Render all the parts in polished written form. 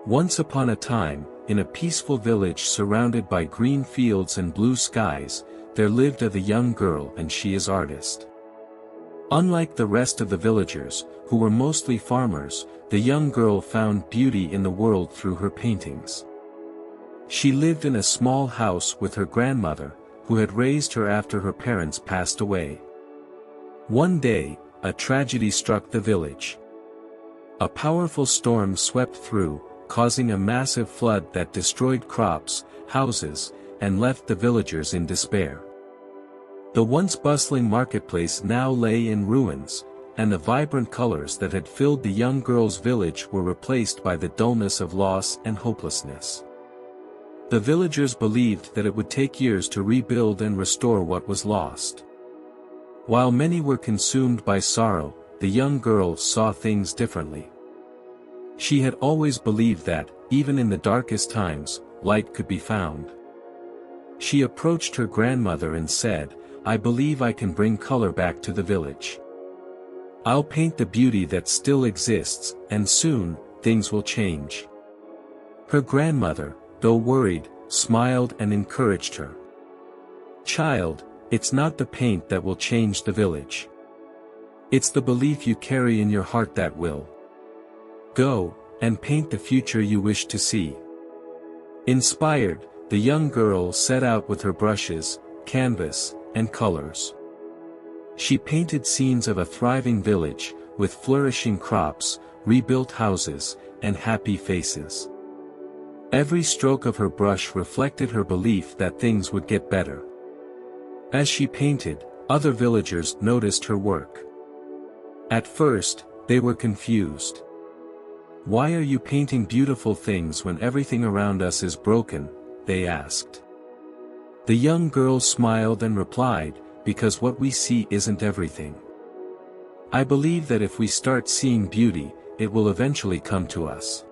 Once upon a time, in a peaceful village surrounded by green fields and blue skies, there lived a young girl, and she is artist. Unlike the rest of the villagers, who were mostly farmers, the young girl found beauty in the world through her paintings. She lived in a small house with her grandmother, who had raised her after her parents passed away. One day, a tragedy struck the village. A powerful storm swept through, causing a massive flood that destroyed crops, houses, and left the villagers in despair. The once bustling marketplace now lay in ruins, and the vibrant colors that had filled the young girl's village were replaced by the dullness of loss and hopelessness. The villagers believed that it would take years to rebuild and restore what was lost. While many were consumed by sorrow, the young girl saw things differently. She had always believed that, even in the darkest times, light could be found. She approached her grandmother and said, "I believe I can bring color back to the village. I'll paint the beauty that still exists, and soon, things will change." Her grandmother, though worried, smiled and encouraged her. "Child, it's not the paint that will change the village. It's the belief you carry in your heart that will. Go, and paint the future you wish to see." Inspired, the young girl set out with her brushes, canvas, and colors. She painted scenes of a thriving village, with flourishing crops, rebuilt houses, and happy faces. Every stroke of her brush reflected her belief that things would get better. As she painted, other villagers noticed her work. At first, they were confused. "Why are you painting beautiful things when everything around us is broken?" they asked. The young girl smiled and replied, "Because what we see isn't everything. I believe that if we start seeing beauty, it will eventually come to us."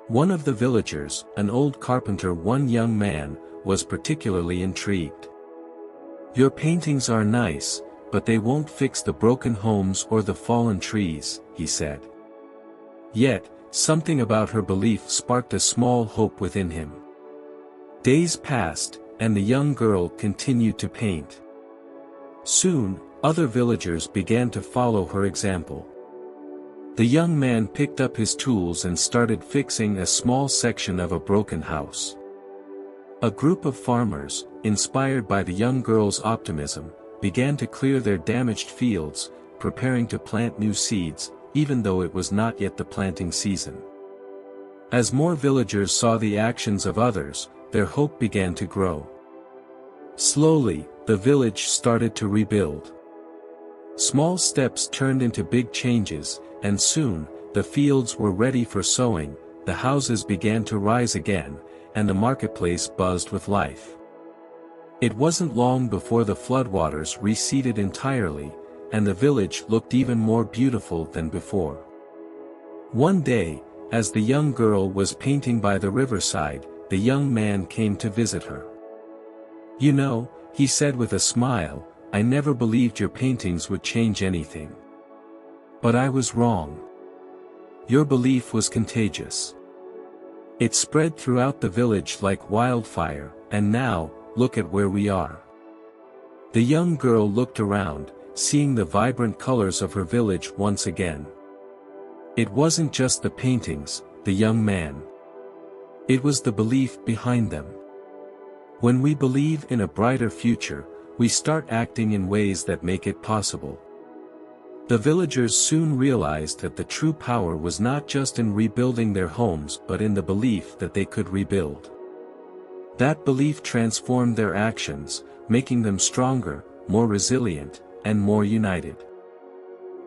One of the villagers, an old carpenter, one young man, was particularly intrigued. "Your paintings are nice, but they won't fix the broken homes or the fallen trees," he said. Yet, something about her belief sparked a small hope within him. Days passed, and the young girl continued to paint. Soon, other villagers began to follow her example. The young man picked up his tools and started fixing a small section of a broken house. A group of farmers, inspired by the young girl's optimism, began to clear their damaged fields, preparing to plant new seeds, even though it was not yet the planting season. As more villagers saw the actions of others, their hope began to grow. Slowly, the village started to rebuild. Small steps turned into big changes, and soon, the fields were ready for sowing, the houses began to rise again, and the marketplace buzzed with life. It wasn't long before the floodwaters receded entirely, and the village looked even more beautiful than before. One day, as the young girl was painting by the riverside, the young man came to visit her. "You know," he said with a smile, "I never believed your paintings would change anything. But I was wrong. Your belief was contagious. It spread throughout the village like wildfire, and now, look at where we are." The young girl looked around, seeing the vibrant colors of her village once again. It wasn't just the paintings, the young man. It was the belief behind them. When we believe in a brighter future, we start acting in ways that make it possible. The villagers soon realized that the true power was not just in rebuilding their homes but in the belief that they could rebuild. That belief transformed their actions, making them stronger, more resilient, and more united.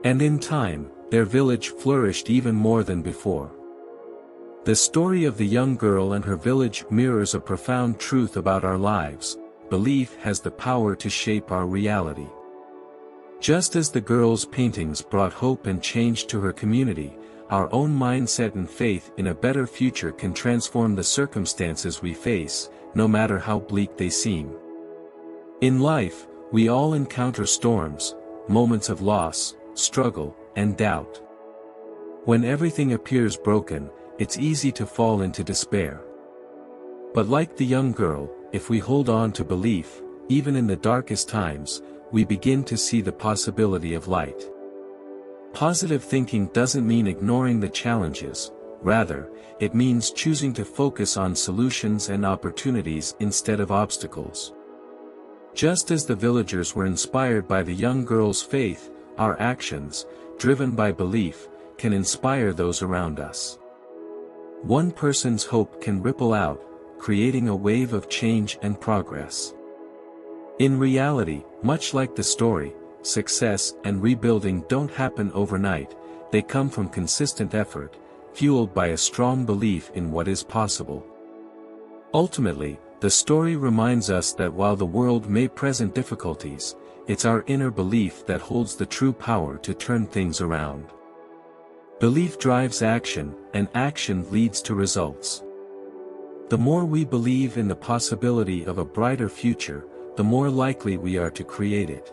And in time, their village flourished even more than before. The story of the young girl and her village mirrors a profound truth about our lives: belief has the power to shape our reality. Just as the girl's paintings brought hope and change to her community, our own mindset and faith in a better future can transform the circumstances we face, no matter how bleak they seem. In life, we all encounter storms, moments of loss, struggle, and doubt. When everything appears broken, it's easy to fall into despair. But like the young girl, if we hold on to belief, even in the darkest times, we begin to see the possibility of light. Positive thinking doesn't mean ignoring the challenges, rather, it means choosing to focus on solutions and opportunities instead of obstacles. Just as the villagers were inspired by the young girl's faith, our actions, driven by belief, can inspire those around us. One person's hope can ripple out, creating a wave of change and progress. In reality, much like the story, success and rebuilding don't happen overnight, they come from consistent effort, fueled by a strong belief in what is possible. Ultimately, the story reminds us that while the world may present difficulties, it's our inner belief that holds the true power to turn things around. Belief drives action, and action leads to results. The more we believe in the possibility of a brighter future, the more likely we are to create it.